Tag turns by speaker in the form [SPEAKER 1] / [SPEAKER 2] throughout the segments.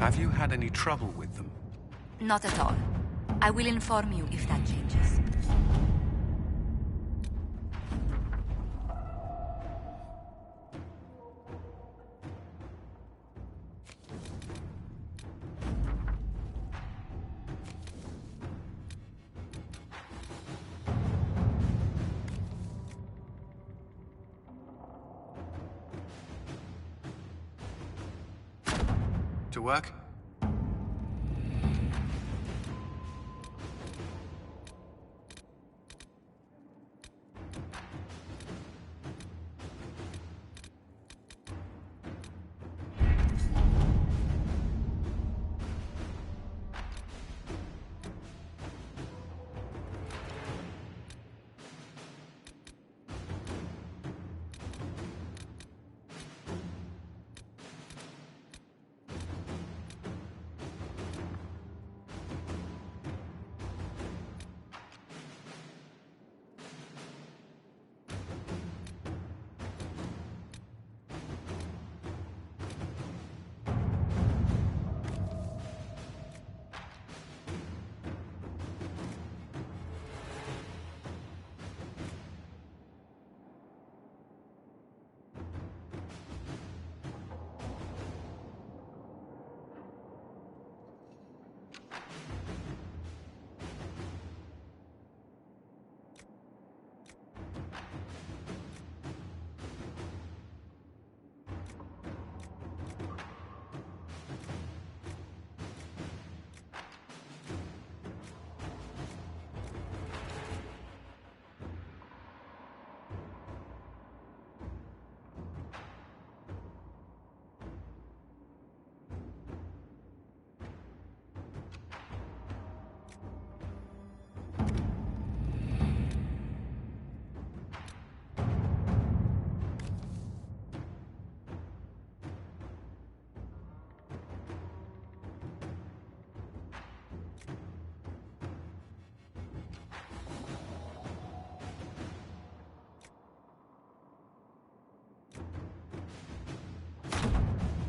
[SPEAKER 1] Have you had any trouble with them?
[SPEAKER 2] Not at all. I will inform you if that changes.
[SPEAKER 1] To work?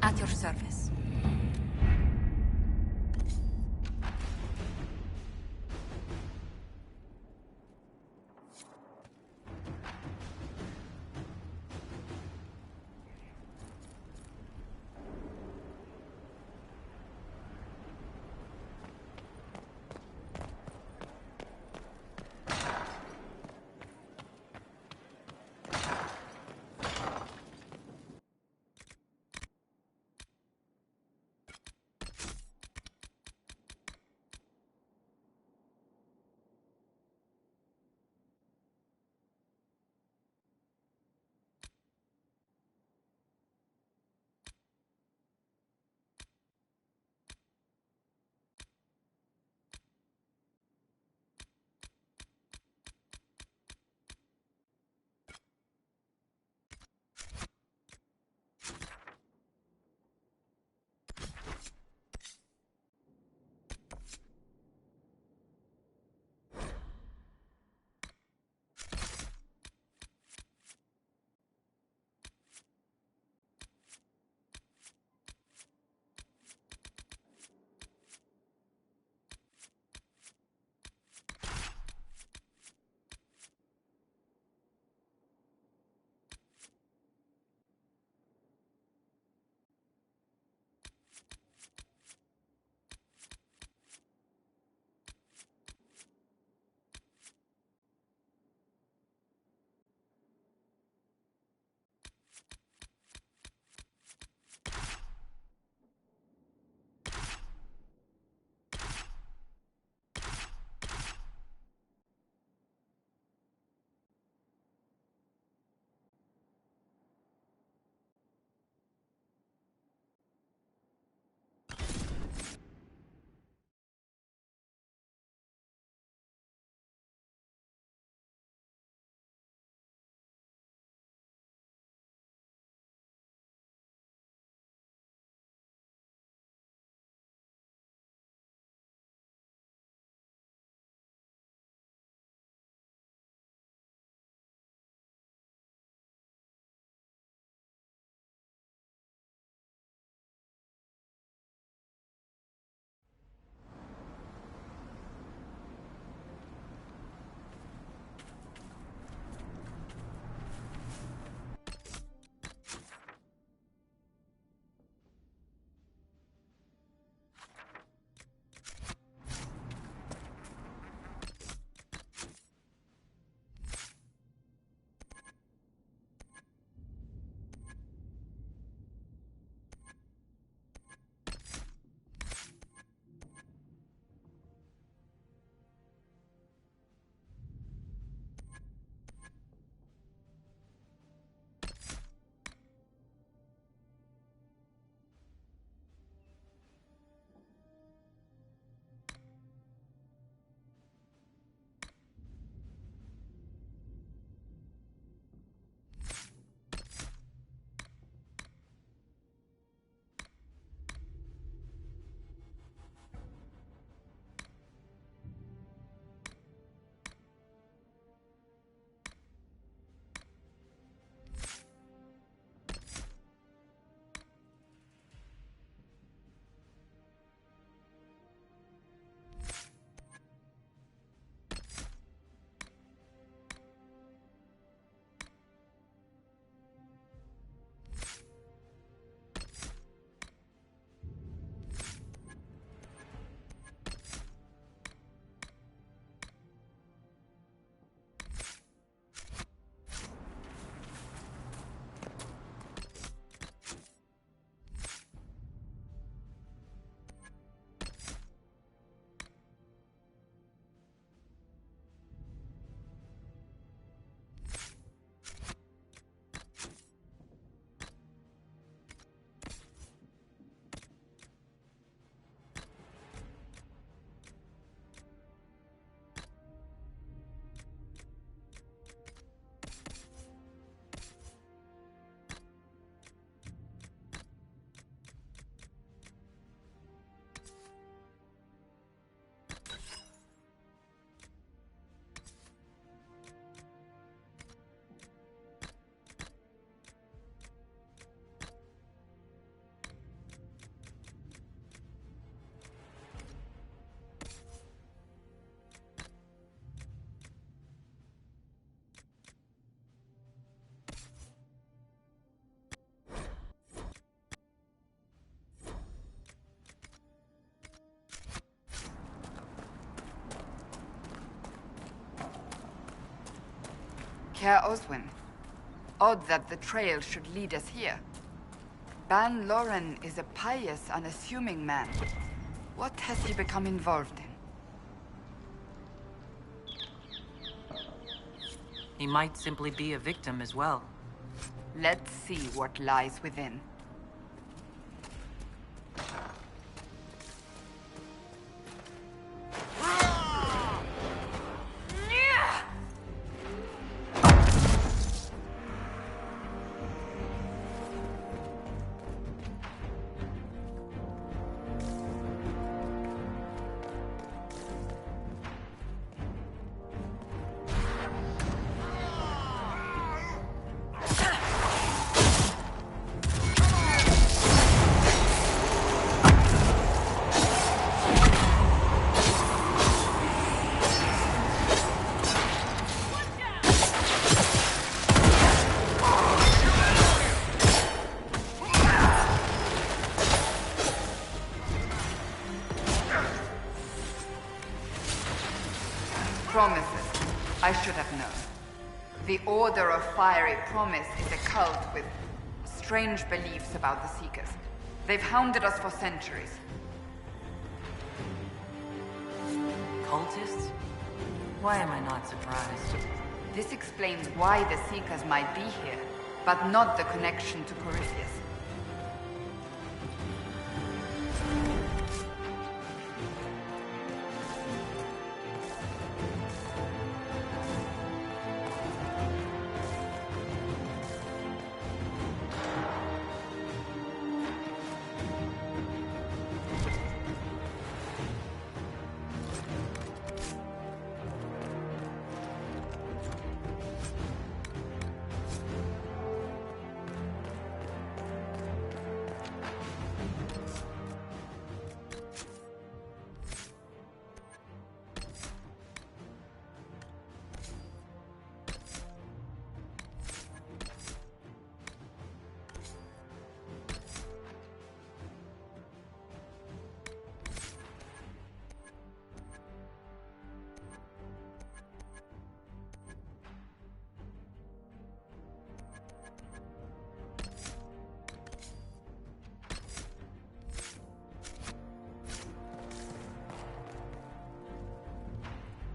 [SPEAKER 2] At your service.
[SPEAKER 3] Caer Oswin. Odd that the trail should lead us here. Ban Loren is a pious, unassuming man. What has he become involved in?
[SPEAKER 4] He might simply be a victim as well.
[SPEAKER 3] Let's see what lies within. Promises. I should have known. The Order of Fiery Promise is a cult with strange beliefs about the Seekers. They've hounded us for centuries.
[SPEAKER 4] Cultists? Why am I not surprised?
[SPEAKER 3] This explains why the Seekers might be here, but not the connection to Corypheus.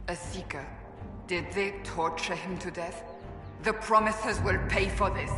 [SPEAKER 3] A Seeker. Did they torture him to death? The Promisers will pay for this.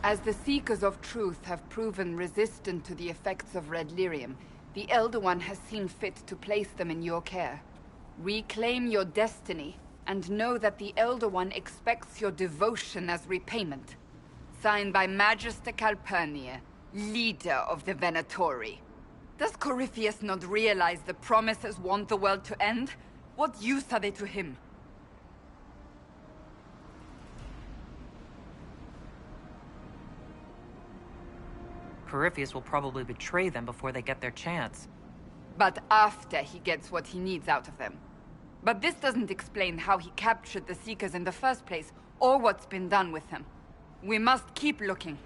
[SPEAKER 3] As the Seekers of Truth have proven resistant to the effects of red lyrium, the Elder One has seen fit to place them in your care. Reclaim your destiny, and know that the Elder One expects your devotion as repayment. Signed by Magister Calpurnia, leader of the Venatori. Does Corypheus not realize the Promisers want the world to end? What use are they to him?
[SPEAKER 4] Corypheus will probably betray them before they get their chance.
[SPEAKER 3] But after he gets what he needs out of them. But this doesn't explain how he captured the Seekers in the first place, or what's been done with them. We must keep looking.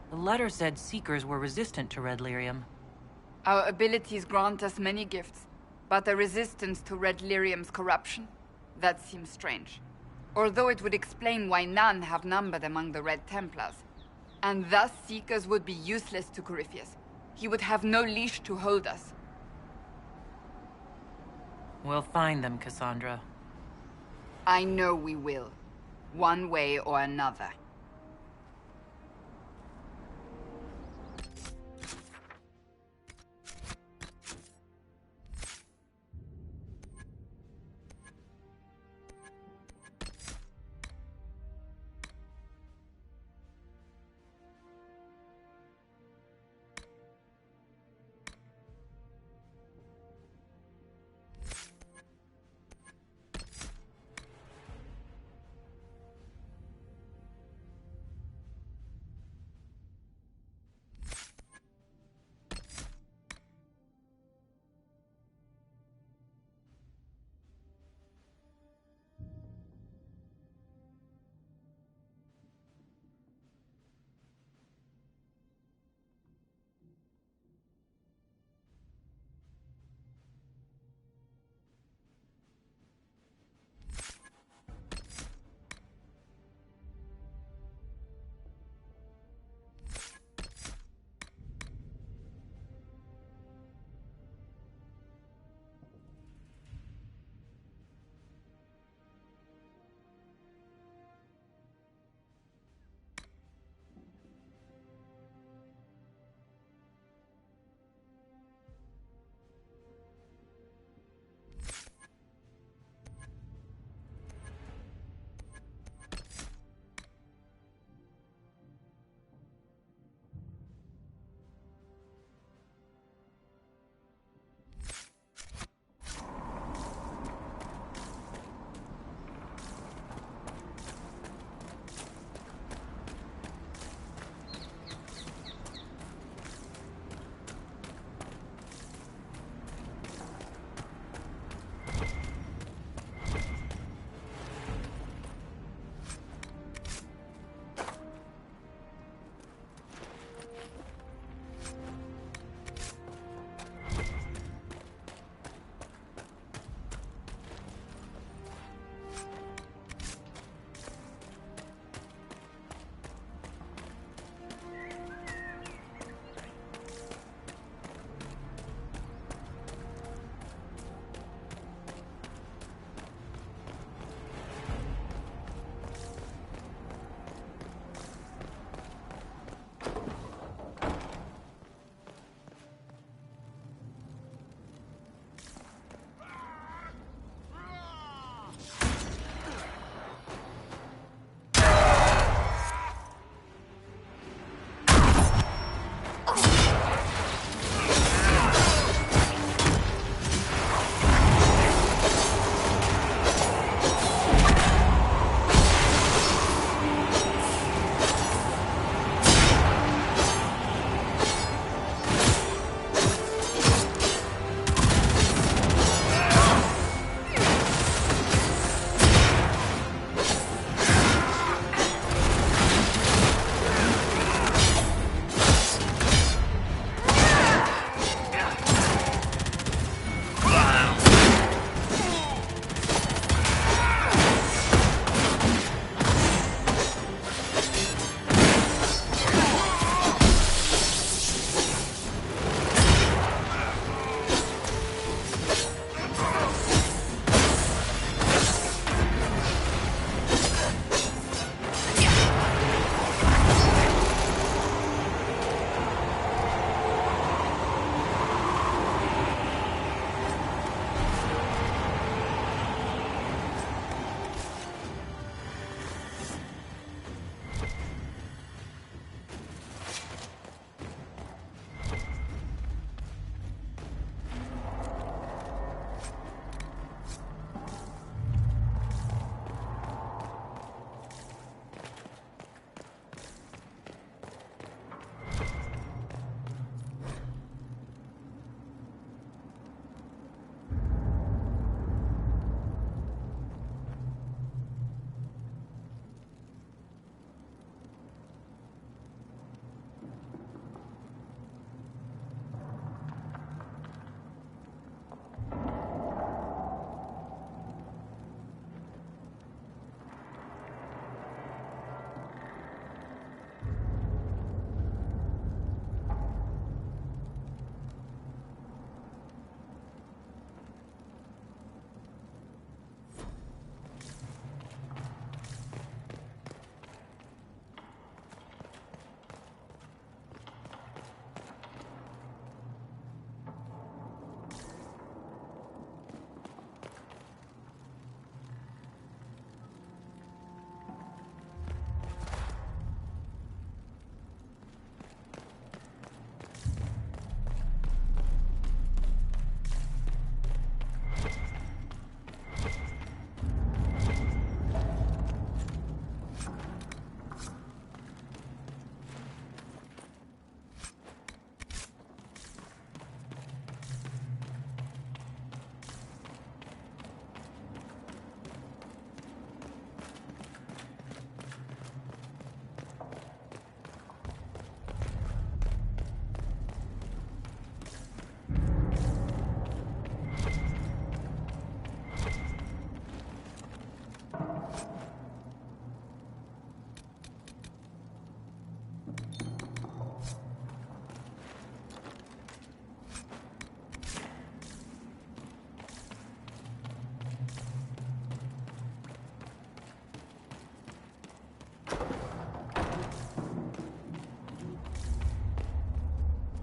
[SPEAKER 4] The letter said Seekers were resistant to red lyrium.
[SPEAKER 3] Our abilities grant us many gifts, but a resistance to red lyrium's corruption? That seems strange. Although it would explain why none have numbered among the Red Templars. And thus Seekers would be useless to Corypheus. He would have no leash to hold us.
[SPEAKER 4] We'll find them, Cassandra.
[SPEAKER 3] I know we will. One way or another.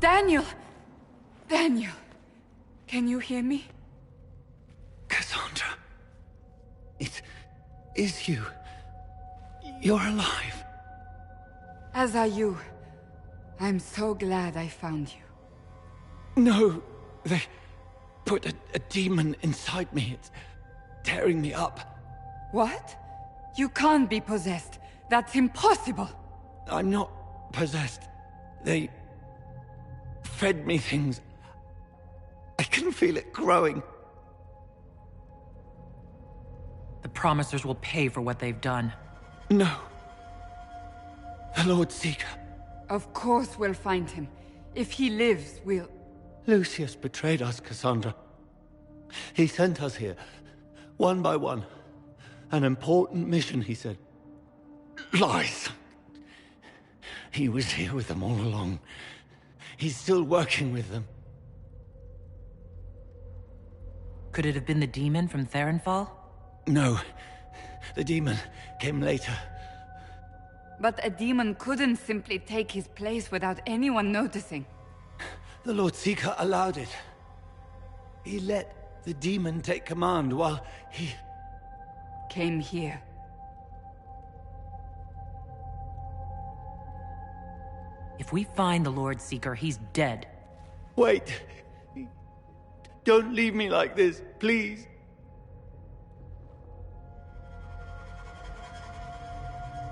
[SPEAKER 3] Daniel! Daniel! Can you hear me?
[SPEAKER 5] Cassandra. It is you. You're alive.
[SPEAKER 3] As are you. I'm so glad I found you.
[SPEAKER 5] No, they put a demon inside me. It's tearing me up.
[SPEAKER 3] What? You can't be possessed. That's impossible.
[SPEAKER 5] I'm not possessed. They fed me things. I can feel it growing.
[SPEAKER 4] The Promisers will pay for what they've done.
[SPEAKER 5] No. The Lord Seeker.
[SPEAKER 3] Of course we'll find him. If he lives, we'll...
[SPEAKER 5] Lucius betrayed us, Cassandra. He sent us here, one by one. An important mission, he said. Lies. He was here with them all along. He's still working with them.
[SPEAKER 4] Could it have been the demon from Therenfall?
[SPEAKER 5] No. The demon came later.
[SPEAKER 3] But a demon couldn't simply take his place without anyone noticing.
[SPEAKER 5] The Lord Seeker allowed it. He let the demon take command while he...
[SPEAKER 3] Came here.
[SPEAKER 4] If we find the Lord Seeker, he's dead.
[SPEAKER 5] Wait. Don't leave me like this, please.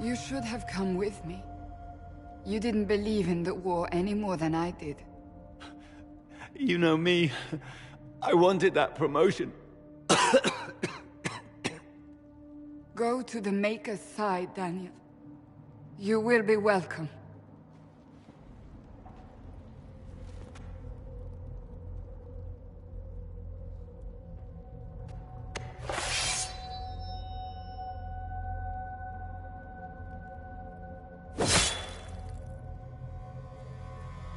[SPEAKER 3] You should have come with me. You didn't believe in the war any more than I did.
[SPEAKER 5] You know me. I wanted that promotion.
[SPEAKER 3] Go to the Maker's side, Daniel. You will be welcome.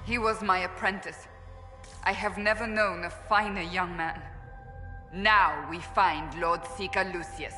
[SPEAKER 3] He was my apprentice. I have never known a finer young man. Now we find Lord Seeker Lucius.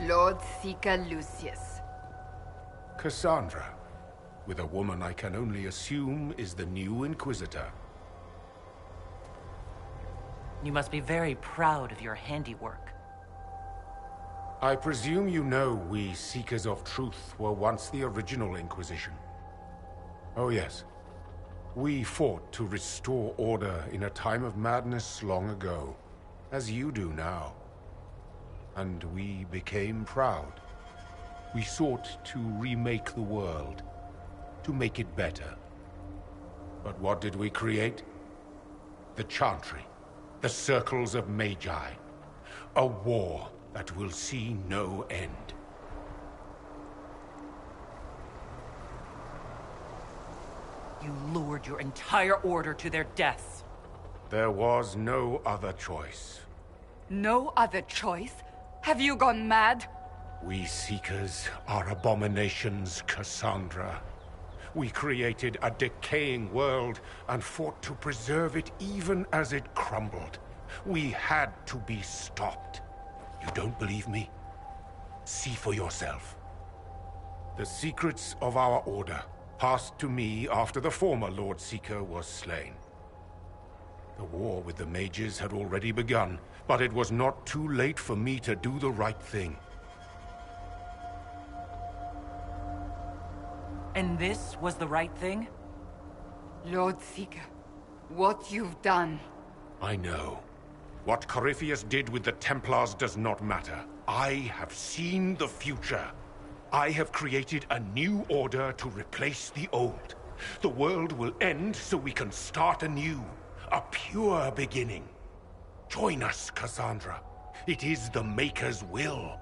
[SPEAKER 3] Lord Seeker Lucius.
[SPEAKER 6] Cassandra, with a woman I can only assume is the new Inquisitor.
[SPEAKER 4] You must be very proud of your handiwork.
[SPEAKER 6] I presume you know we Seekers of Truth were once the original Inquisition. Oh yes. We fought to restore order in a time of madness long ago, as you do now. And we became proud. We sought to remake the world, to make it better. But what did we create? The Chantry, the Circles of Magi. A war that will see no end.
[SPEAKER 4] You lured your entire order to their deaths.
[SPEAKER 6] There was no other choice.
[SPEAKER 3] No other choice? Have you gone mad?
[SPEAKER 6] We Seekers are abominations, Cassandra. We created a decaying world and fought to preserve it even as it crumbled. We had to be stopped. You don't believe me? See for yourself. The secrets of our order passed to me after the former Lord Seeker was slain. The war with the mages had already begun, but it was not too late for me to do the right thing.
[SPEAKER 4] And this was the right thing?
[SPEAKER 3] Lord Seeker, what you've done.
[SPEAKER 6] I know. What Corypheus did with the Templars does not matter. I have seen the future. I have created a new order to replace the old. The world will end so we can start anew. A pure beginning. Join us, Cassandra. It is the Maker's will.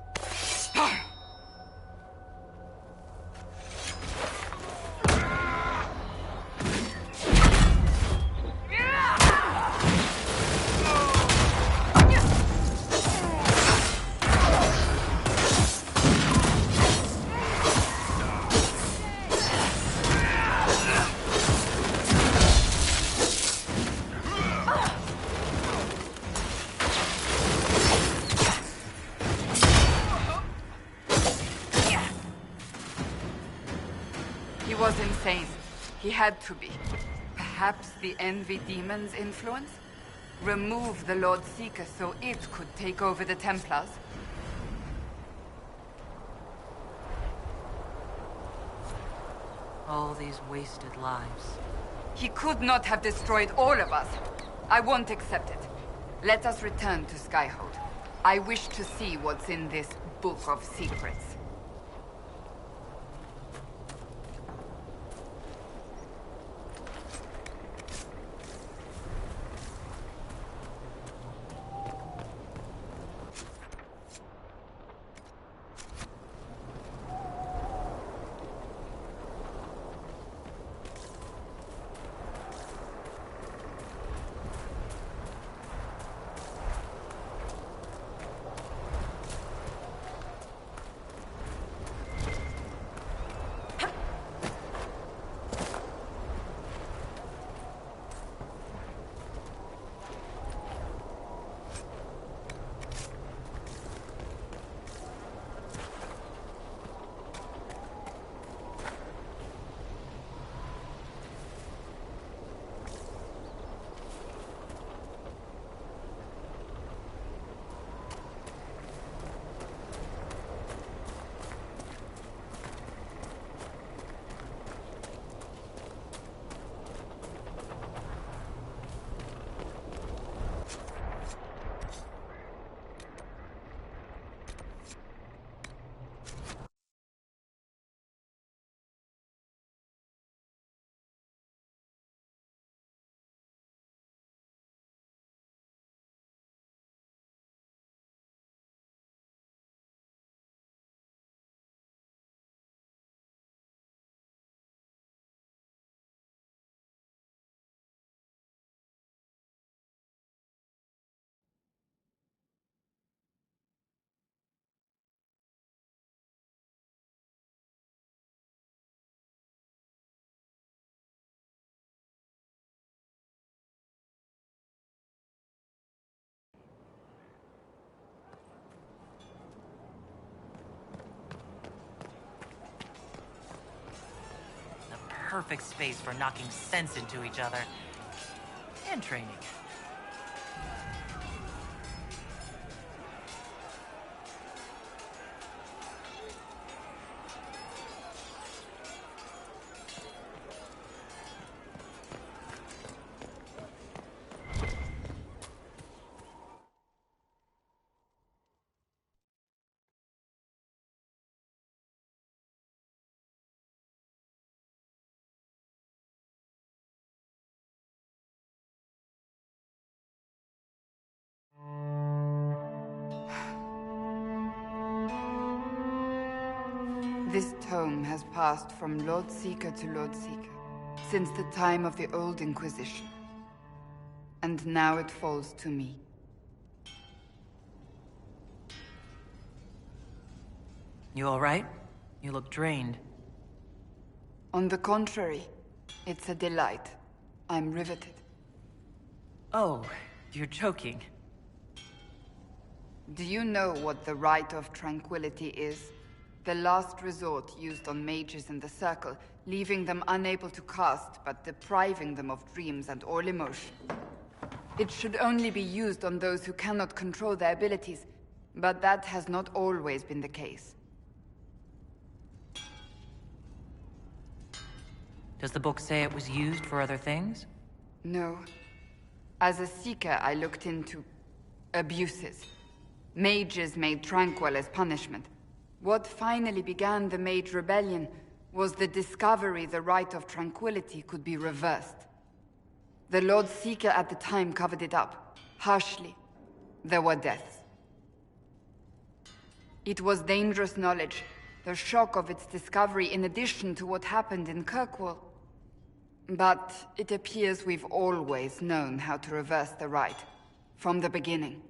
[SPEAKER 3] He was insane. He had to be. Perhaps the Envy Demon's influence? Remove the Lord Seeker so it could take over the Templars?
[SPEAKER 4] All these wasted lives.
[SPEAKER 3] He could not have destroyed all of us. I won't accept it. Let us return to Skyhold. I wish to see what's in this Book of Secrets.
[SPEAKER 4] perfect space for knocking sense into each other. And training.
[SPEAKER 3] This tome has passed from Lord Seeker to Lord Seeker since the time of the old Inquisition. And now it falls to me.
[SPEAKER 4] You alright? You look drained.
[SPEAKER 3] On the contrary, it's a delight. I'm riveted.
[SPEAKER 4] Oh, you're joking.
[SPEAKER 3] Do you know what the Rite of Tranquility is? The last resort used on mages in the Circle, leaving them unable to cast, but depriving them of dreams and all emotion. It should only be used on those who cannot control their abilities, but that has not always been the case.
[SPEAKER 4] Does the book say it was used for other things?
[SPEAKER 3] No. As a Seeker, I looked into abuses. Mages made Tranquil as punishment. What finally began the Mage Rebellion was the discovery the Rite of Tranquility could be reversed. The Lord Seeker at the time covered it up, harshly. There were deaths. It was dangerous knowledge, the shock of its discovery in addition to what happened in Kirkwall. But it appears we've always known how to reverse the Rite, from the beginning.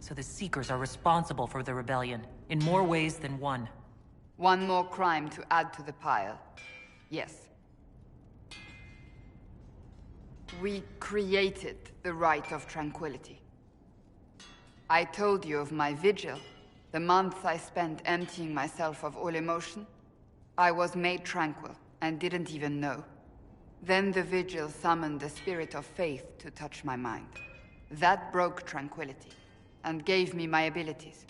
[SPEAKER 4] So the Seekers are responsible for the rebellion, in more ways than one.
[SPEAKER 3] One more crime to add to the pile. Yes. We created the Rite of Tranquility. I told you of my vigil, the months I spent emptying myself of all emotion. I was made tranquil, and didn't even know. Then the vigil summoned the spirit of faith to touch my mind. That broke tranquility, and gave me my abilities.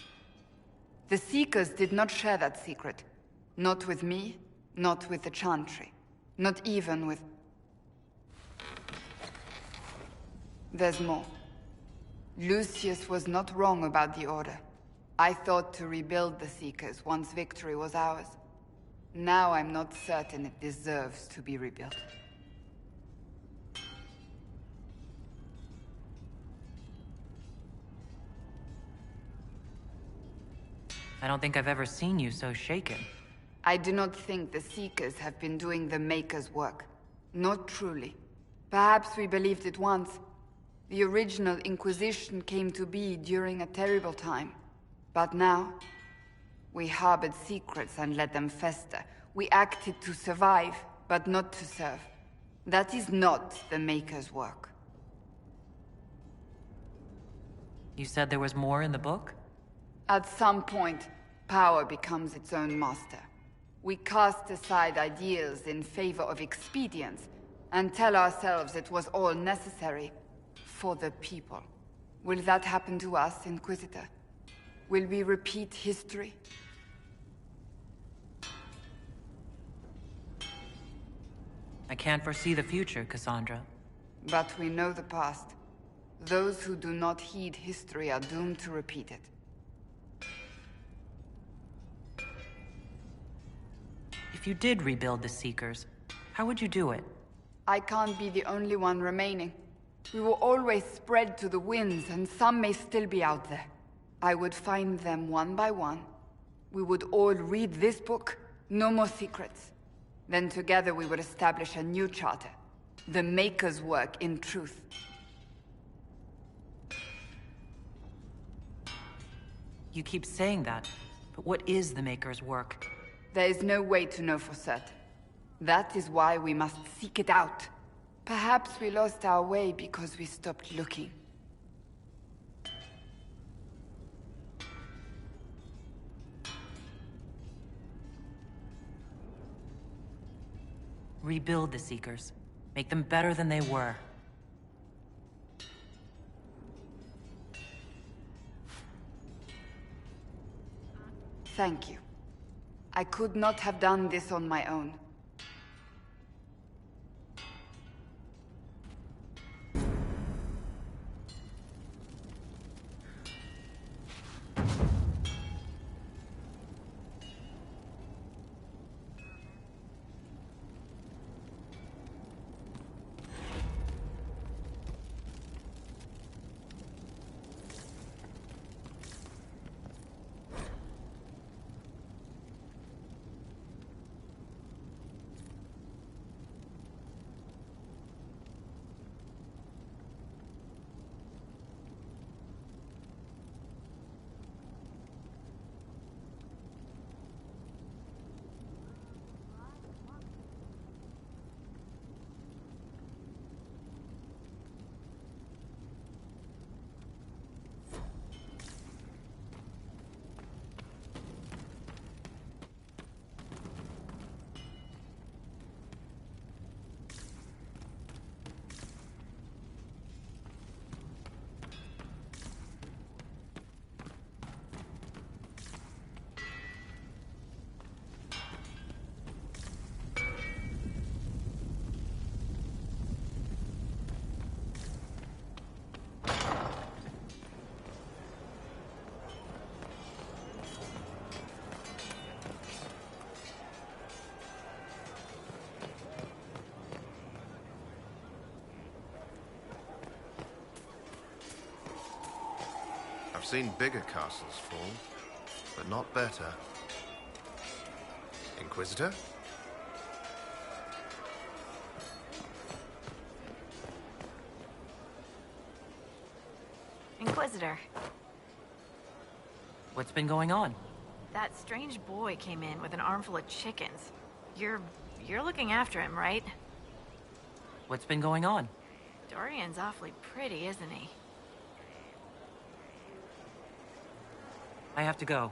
[SPEAKER 3] The Seekers did not share that secret. Not with me, not with the Chantry. Not even with... There's more. Lucius was not wrong about the Order. I thought to rebuild the Seekers once victory was ours. Now I'm not certain it deserves to be rebuilt.
[SPEAKER 4] I don't think I've ever seen you so shaken.
[SPEAKER 3] I do not think the Seekers have been doing the Maker's work. Not truly. Perhaps we believed it once. The original Inquisition came to be during a terrible time. But now, we harbored secrets and let them fester. We acted to survive, but not to serve. That is not the Maker's work.
[SPEAKER 4] You said there was more in the book?
[SPEAKER 3] At some point, power becomes its own master. We cast aside ideals in favor of expedience, and tell ourselves it was all necessary for the people. Will that happen to us, Inquisitor? Will we repeat history?
[SPEAKER 4] I can't foresee the future, Cassandra.
[SPEAKER 3] But we know the past. Those who do not heed history are doomed to repeat it.
[SPEAKER 4] If you did rebuild the Seekers, how would you do it?
[SPEAKER 3] I can't be the only one remaining. We will always spread to the winds, and some may still be out there. I would find them one by one. We would all read this book, no more secrets. Then together we would establish a new charter. The Maker's work in truth.
[SPEAKER 4] You keep saying that, but what is the Maker's work?
[SPEAKER 3] There is no way to know for certain. That is why we must seek it out. Perhaps we lost our way because we stopped looking.
[SPEAKER 4] rebuild the Seekers. Make them better than they were.
[SPEAKER 3] Thank you. I could not have done this on my own.
[SPEAKER 7] I've seen bigger castles fall, but not better. Inquisitor?
[SPEAKER 8] Inquisitor,
[SPEAKER 4] What's been going on?
[SPEAKER 8] that strange boy came in with an armful of chickens. You're looking after him, right?
[SPEAKER 4] What's been going on?
[SPEAKER 8] Dorian's awfully pretty, isn't he?
[SPEAKER 4] I have to go.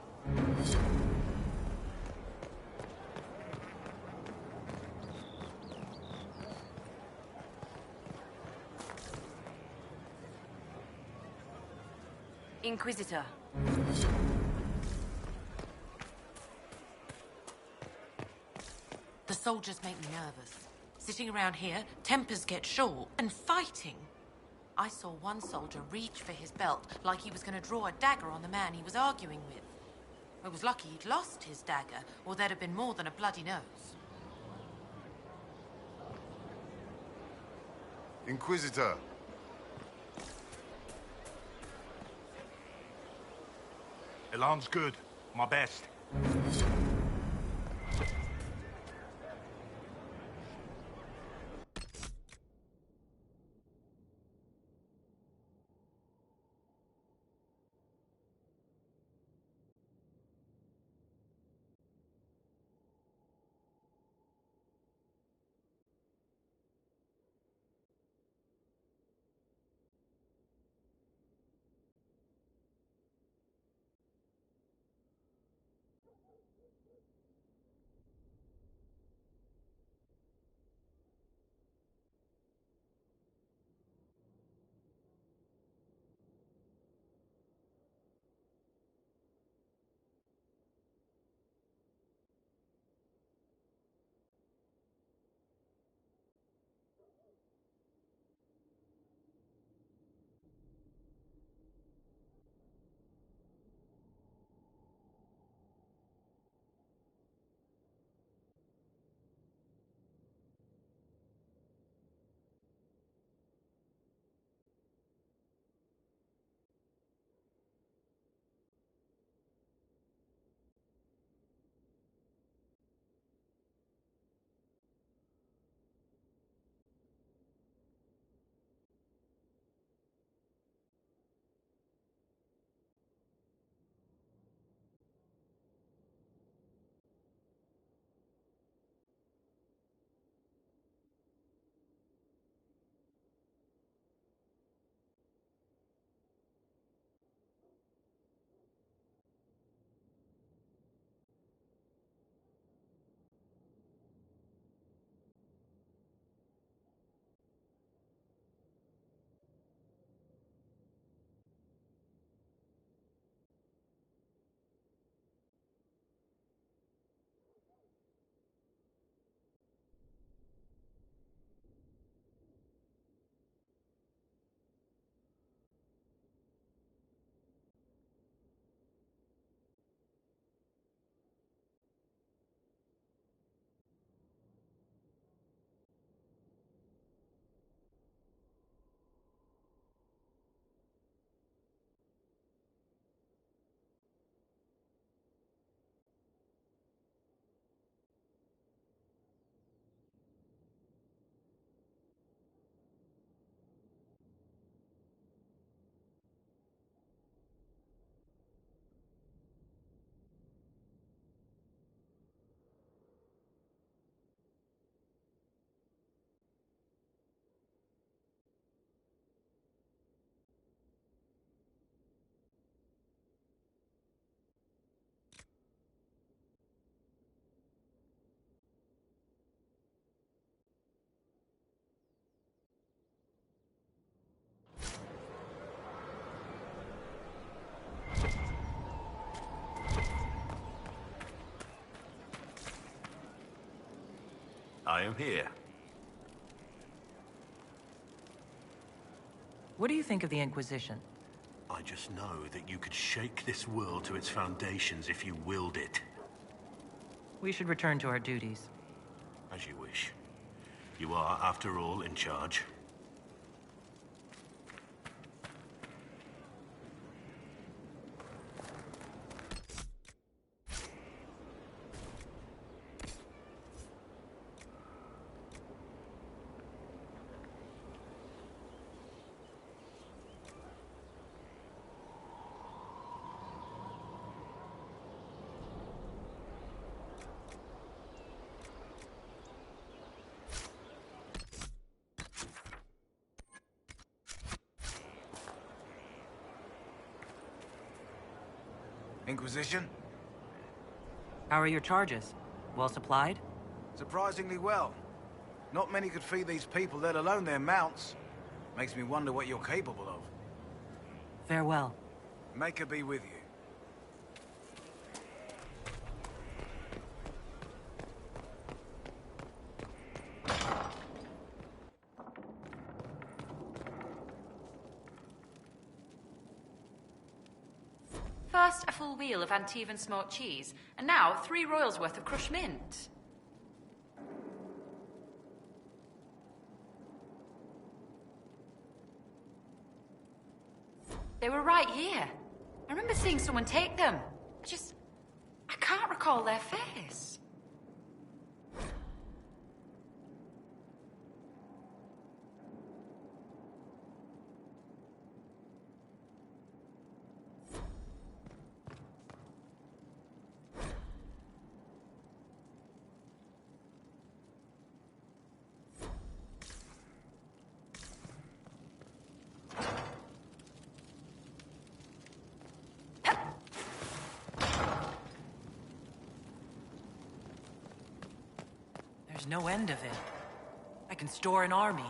[SPEAKER 2] Inquisitor.
[SPEAKER 9] The soldiers make me nervous. Sitting around here, tempers get short, and fighting. I saw one soldier reach for his belt like he was going to draw a dagger on the man he was arguing with. I was lucky he'd lost his dagger, or there'd have been more than a bloody nose.
[SPEAKER 7] Inquisitor!
[SPEAKER 10] Elan's good. My best.
[SPEAKER 11] I am here.
[SPEAKER 4] What do you think of the Inquisition?
[SPEAKER 11] I just know that you could shake this world to its foundations if you willed it.
[SPEAKER 4] We should return to our duties.
[SPEAKER 11] As you wish. You are, after all, in charge.
[SPEAKER 12] Inquisition?
[SPEAKER 4] How are your charges? Well supplied?
[SPEAKER 12] Surprisingly well. Not many could feed these people, let alone their mounts. Makes me wonder what you're capable of.
[SPEAKER 4] Farewell.
[SPEAKER 12] May her be with you.
[SPEAKER 13] First, a full wheel of Antivan smoked cheese, and now 3 royals worth of crushed mint. They were right here. I remember seeing someone take them. I can't recall their face.
[SPEAKER 4] There's no end of it. I can store an army.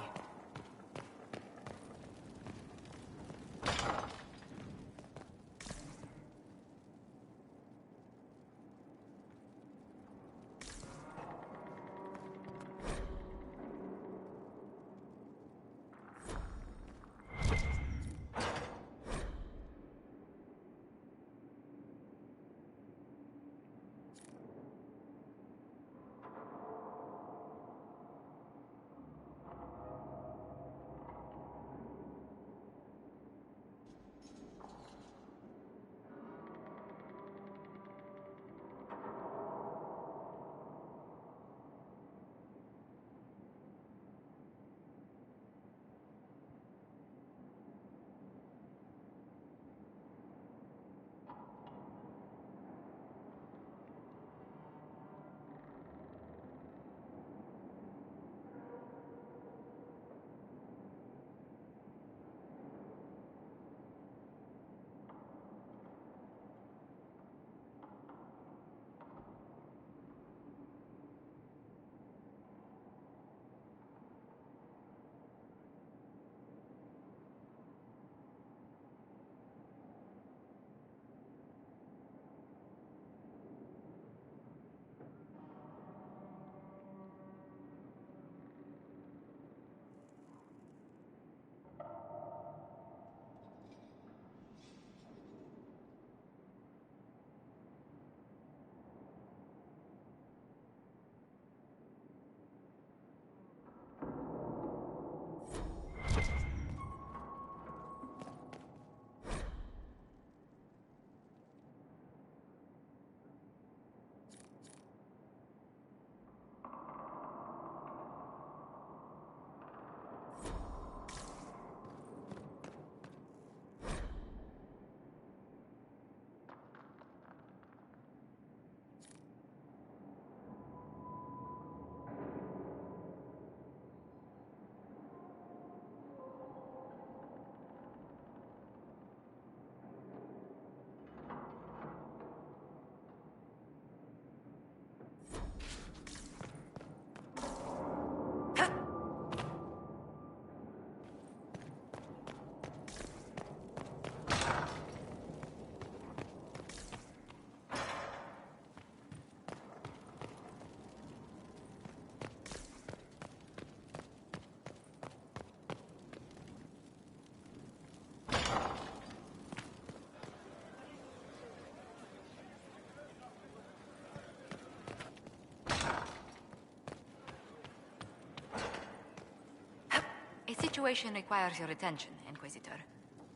[SPEAKER 2] A situation requires your attention, Inquisitor.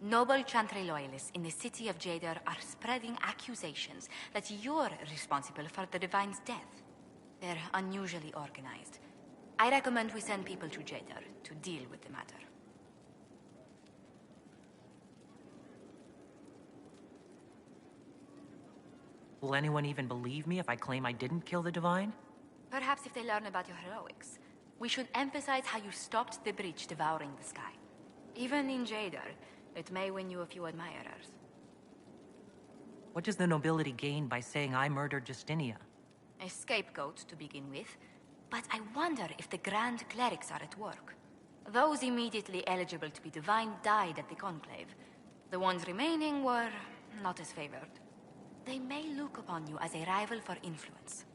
[SPEAKER 2] Noble Chantry loyalists in the city of Jadar are spreading accusations that you're responsible for the Divine's death. They're unusually organized. I recommend we send people to Jadar to deal with the matter.
[SPEAKER 4] Will anyone even believe me if I claim I didn't kill the Divine?
[SPEAKER 2] Perhaps if they learn about your heroics. We should emphasize how you stopped the breach devouring the sky. Even in Jadar, it may win you a few admirers.
[SPEAKER 4] What does the nobility gain by saying I murdered Justinia?
[SPEAKER 2] A scapegoat to begin with, but I wonder if the Grand Clerics are at work. Those immediately eligible to be divine died at the Conclave. The ones remaining were not as favored. They may look upon you as a rival for influence.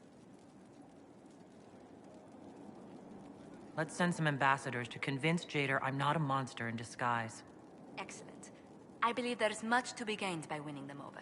[SPEAKER 4] Let's send some ambassadors to convince Jadar I'm not a monster in disguise.
[SPEAKER 2] Excellent. I believe there's much to be gained by winning them over.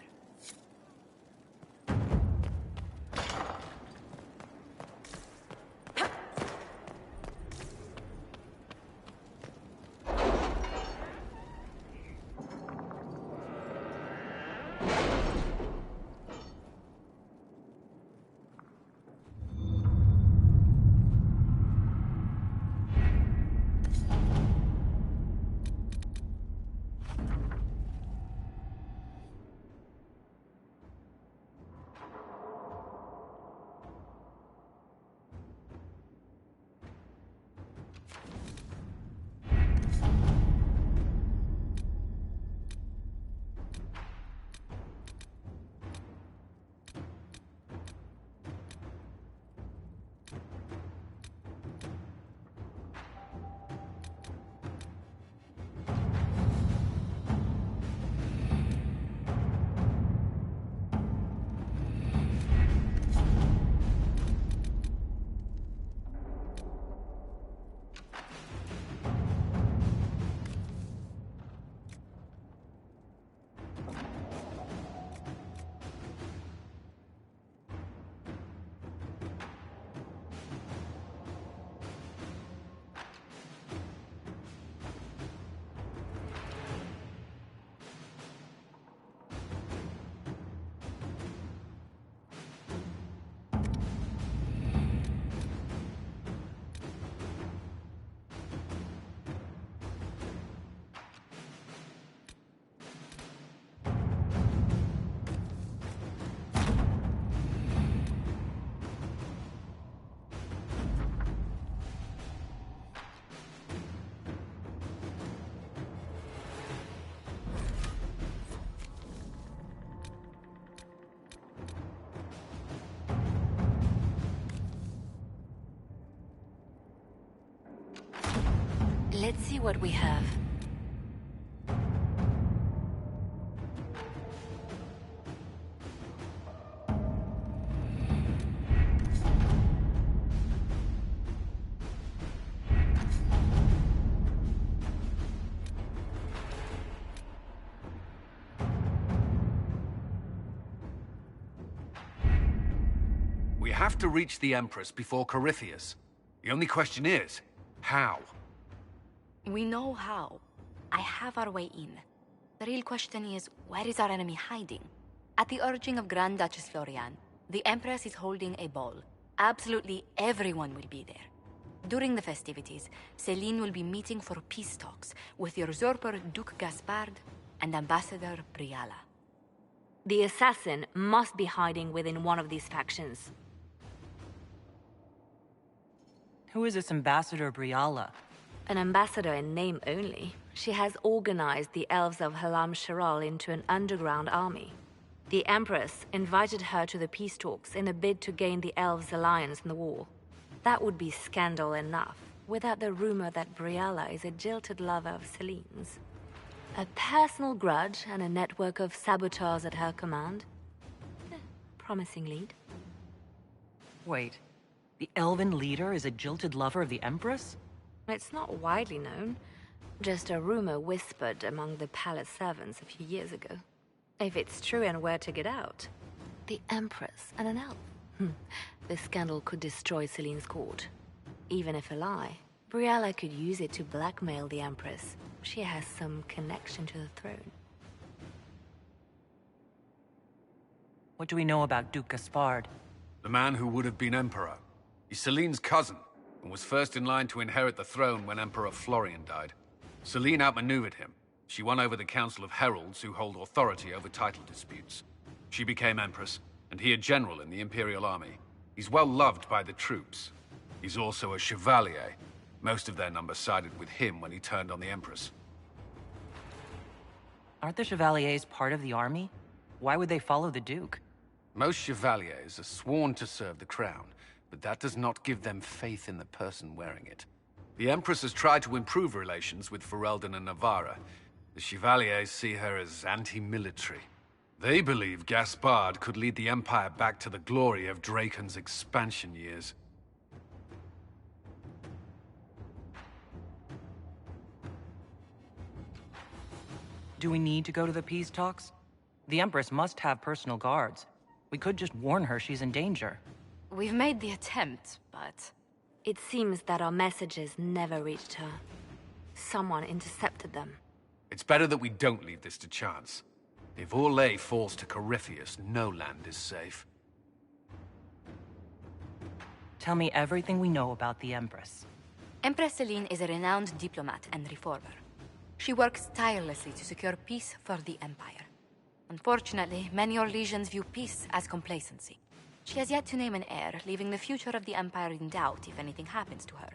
[SPEAKER 2] Let's see what we have.
[SPEAKER 1] We have to reach the Empress before Corypheus. The only question is, how?
[SPEAKER 2] We know how. I have our way in. The real question is, where is our enemy hiding? At the urging of Grand Duchess Florian, the Empress is holding a ball. Absolutely everyone will be there. During the festivities, Celine will be meeting for peace talks with the usurper Duke Gaspard and Ambassador Briala.
[SPEAKER 14] The assassin must be hiding within one of these factions.
[SPEAKER 4] Who is this Ambassador Briala?
[SPEAKER 14] An ambassador in name only. She has organized the elves of Halam Sharal into an underground army. The Empress invited her to the peace talks in a bid to gain the elves' alliance in the war. That would be scandal enough, without the rumor that Briala is a jilted lover of Celine's. A personal grudge and a network of saboteurs at her command. Promising lead.
[SPEAKER 4] Wait, the elven leader is a jilted lover of the Empress?
[SPEAKER 14] It's not widely known. Just a rumor whispered among the palace servants a few years ago. If it's true and were to get out, the Empress and an elf. The scandal could destroy Celine's court. Even if a lie, Briella could use it to blackmail the Empress. She has some connection to the throne.
[SPEAKER 4] What do we know about Duke Gaspard?
[SPEAKER 1] The man who would have been Emperor. He's Celine's cousin, and was first in line to inherit the throne when Emperor Florian died. Celine outmaneuvered him. She won over the Council of Heralds, who hold authority over title disputes. She became Empress, and he a general in the Imperial Army. He's well loved by the troops. He's also a Chevalier. Most of their number sided with him when he turned on the Empress.
[SPEAKER 4] Aren't the Chevaliers part of the army? Why would they follow the Duke?
[SPEAKER 1] Most Chevaliers are sworn to serve the crown, but that does not give them faith in the person wearing it. The Empress has tried to improve relations with Ferelden and Navarra. The Chevaliers see her as anti-military. They believe Gaspard could lead the Empire back to the glory of Draken's expansion years.
[SPEAKER 4] Do we need to go to the peace talks? The Empress must have personal guards. We could just warn her she's in danger.
[SPEAKER 2] We've made the attempt, but...
[SPEAKER 14] It seems that our messages never reached her. Someone intercepted them.
[SPEAKER 1] It's better that we don't leave this to chance. If Orlais falls to Corypheus, no land is safe.
[SPEAKER 4] Tell me everything we know about the Empress.
[SPEAKER 2] Empress Celine is a renowned diplomat and reformer. She works tirelessly to secure peace for the Empire. Unfortunately, many Orlesians view peace as complacency. She has yet to name an heir, leaving the future of the Empire in doubt if anything happens to her.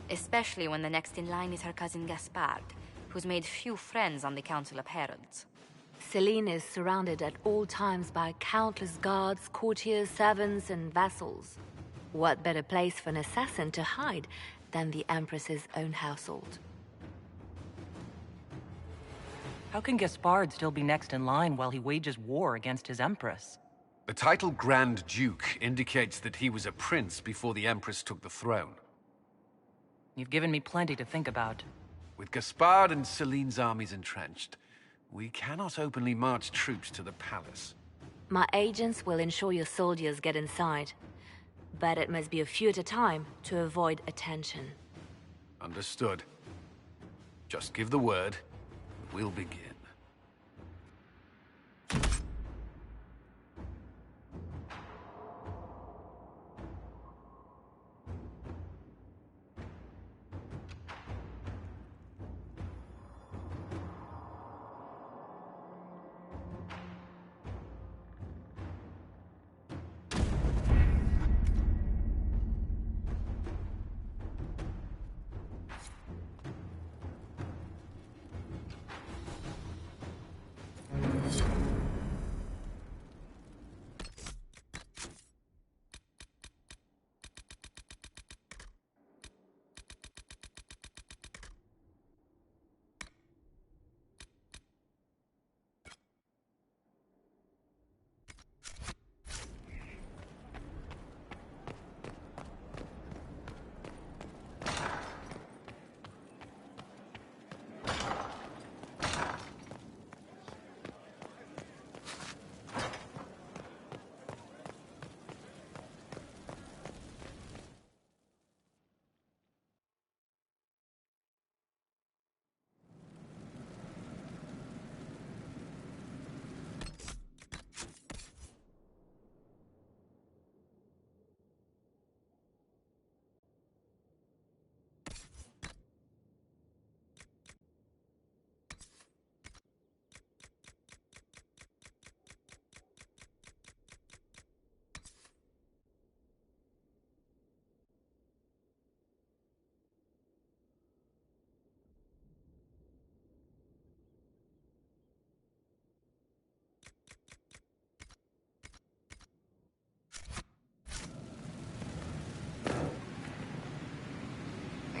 [SPEAKER 2] Especially when the next in line is her cousin Gaspard, who's made few friends on the Council of Heralds.
[SPEAKER 14] Celine is surrounded at all times by countless guards, courtiers, servants, and vassals. What better place for an assassin to hide than the Empress's own household?
[SPEAKER 4] How can Gaspard still be next in line while he wages war against his Empress?
[SPEAKER 1] The title Grand Duke indicates that he was a prince before the Empress took the throne.
[SPEAKER 4] You've given me plenty to think about.
[SPEAKER 1] With Gaspard and Celine's armies entrenched, we cannot openly march troops to the palace.
[SPEAKER 14] My agents will ensure your soldiers get inside. But it must be a few at a time to avoid attention.
[SPEAKER 1] Understood. Just give the word. We'll begin.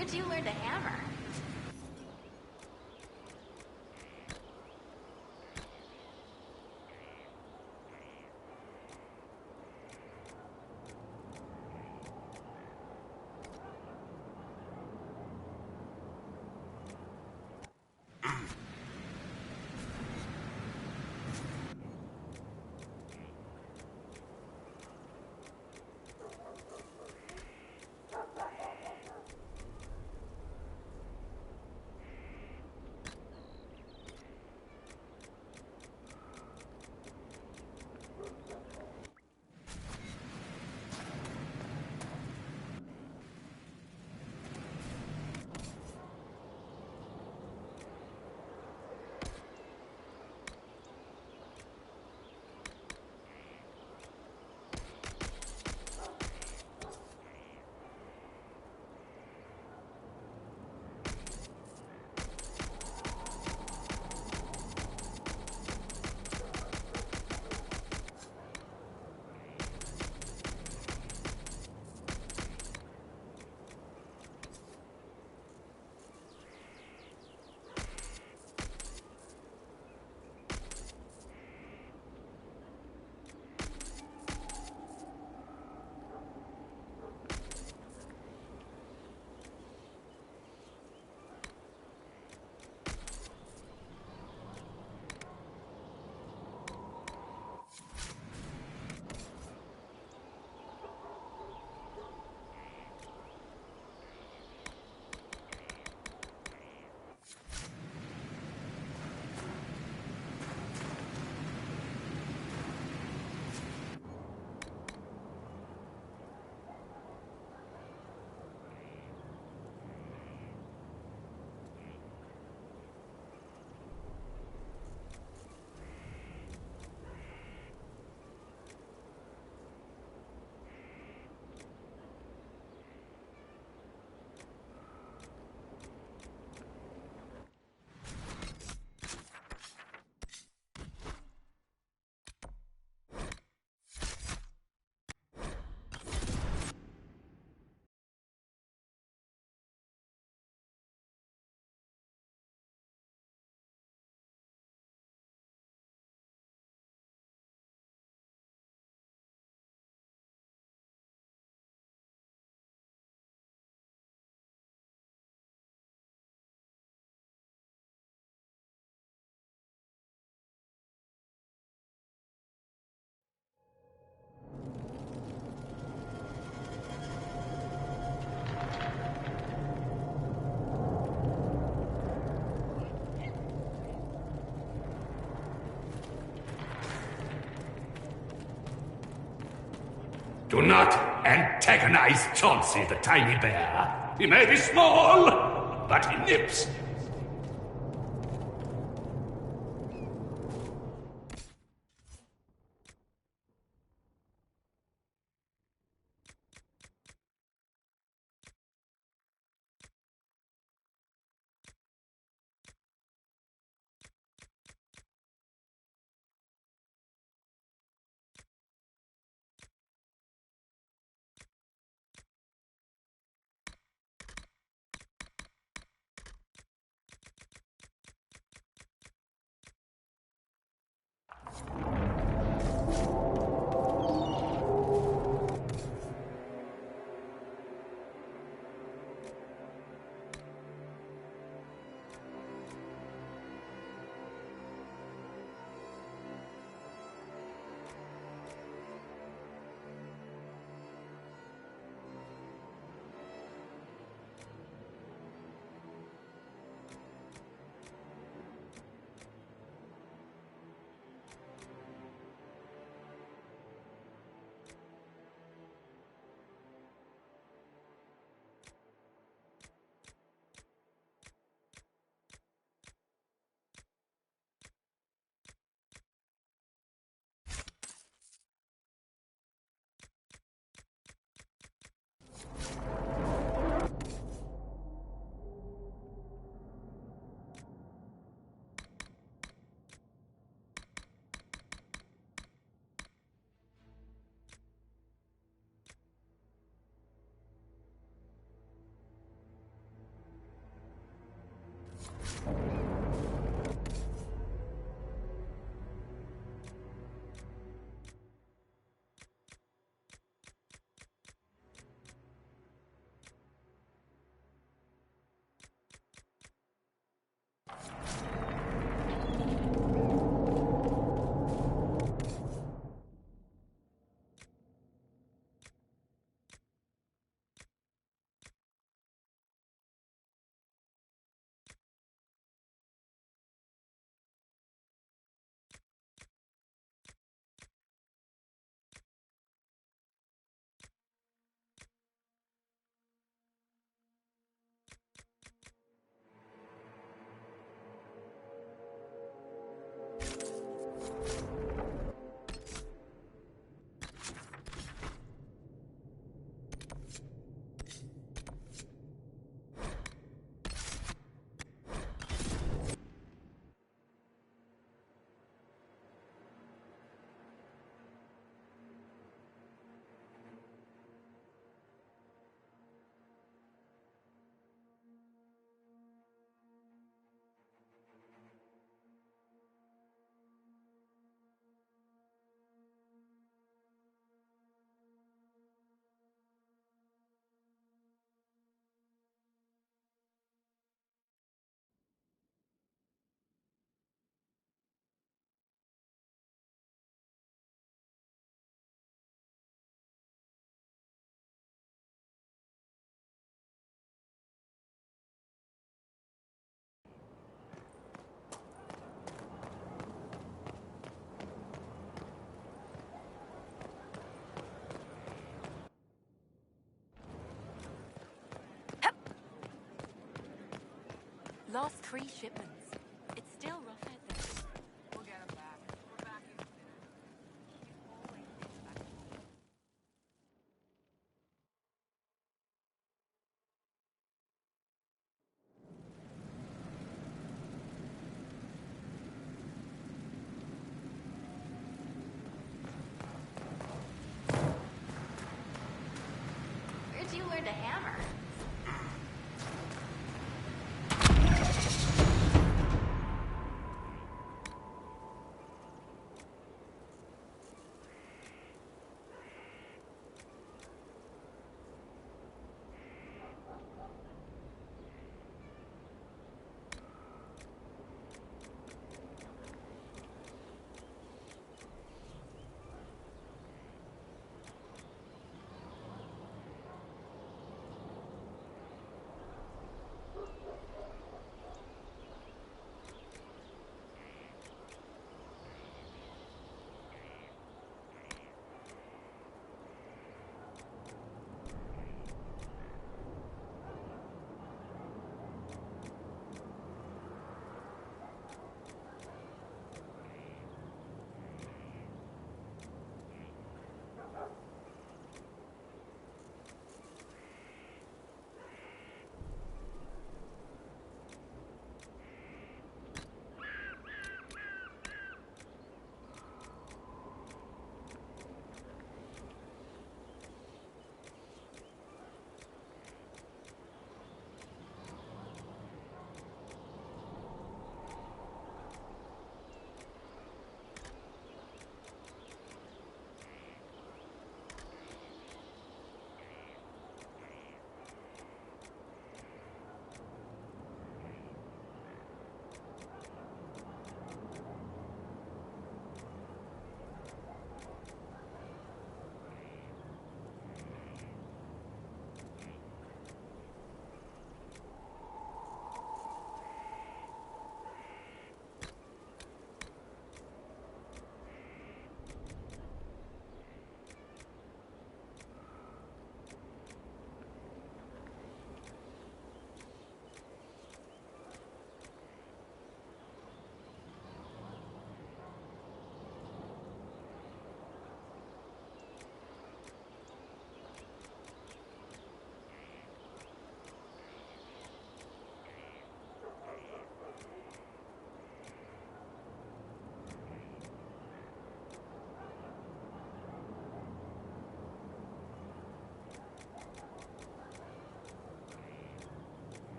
[SPEAKER 13] Where'd you learn to hammer?
[SPEAKER 15] Do not antagonize Chauncey the tiny bear. He may be small, but he nips.
[SPEAKER 2] Lost 3 shipments. It's still rough out there.
[SPEAKER 3] We'll get them back. We're back in
[SPEAKER 13] Where'd you learn to hammer?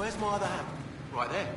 [SPEAKER 11] Where's my other hand? Right there.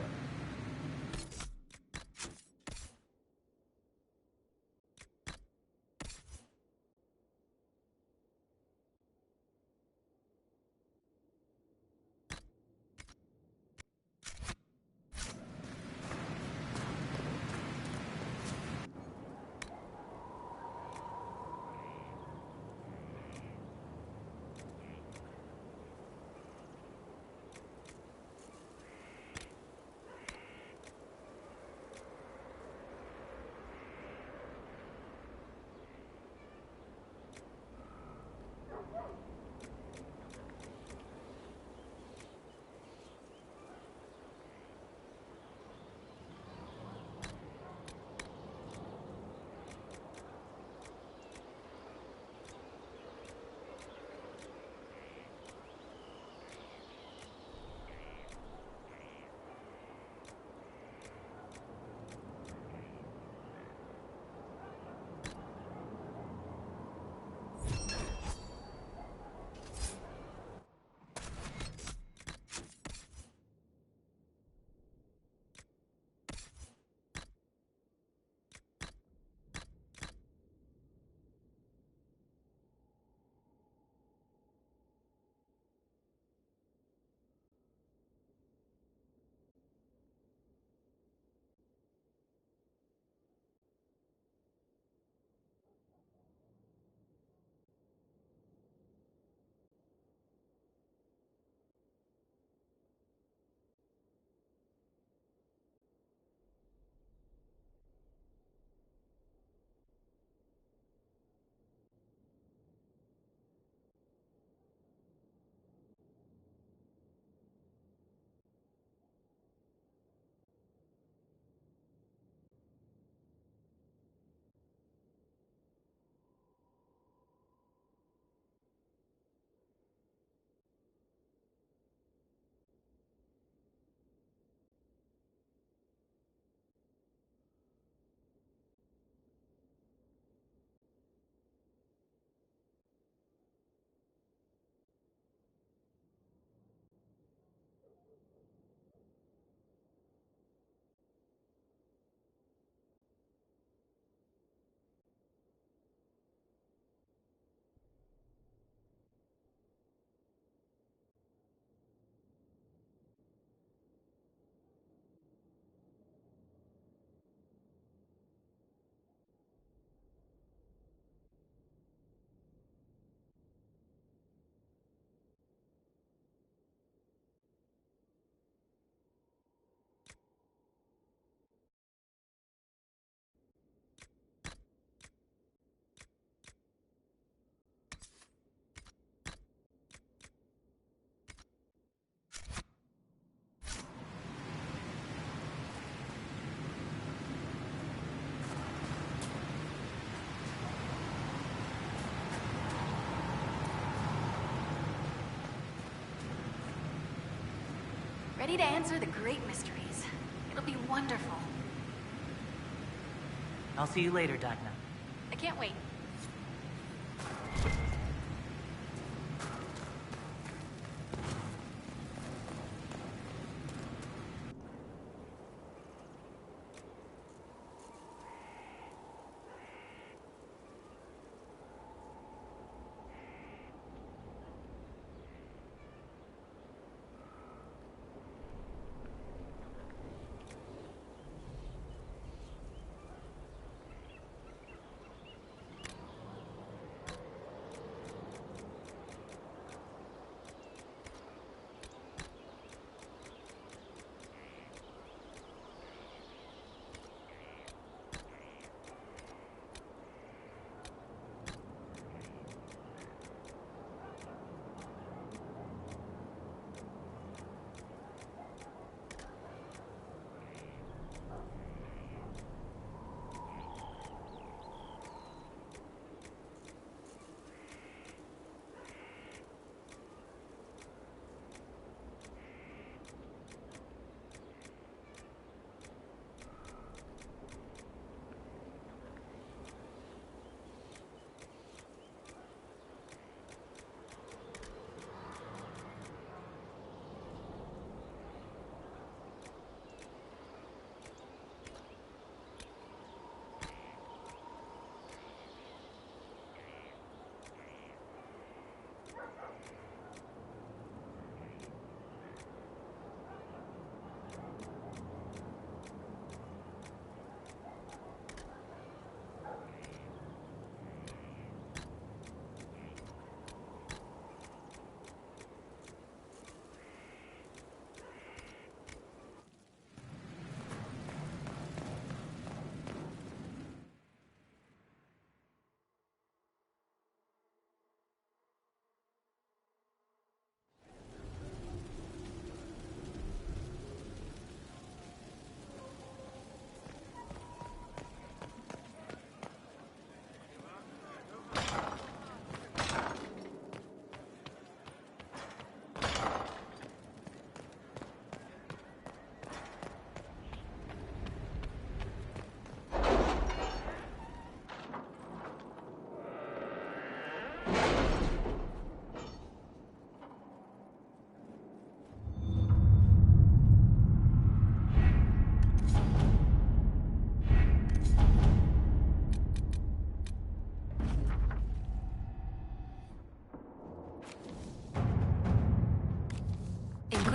[SPEAKER 13] Ready to answer the great mysteries. It'll be wonderful.
[SPEAKER 4] I'll see you later, Dagna.
[SPEAKER 13] I can't wait.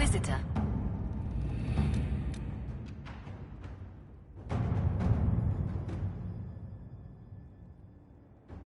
[SPEAKER 13] Inquisitor.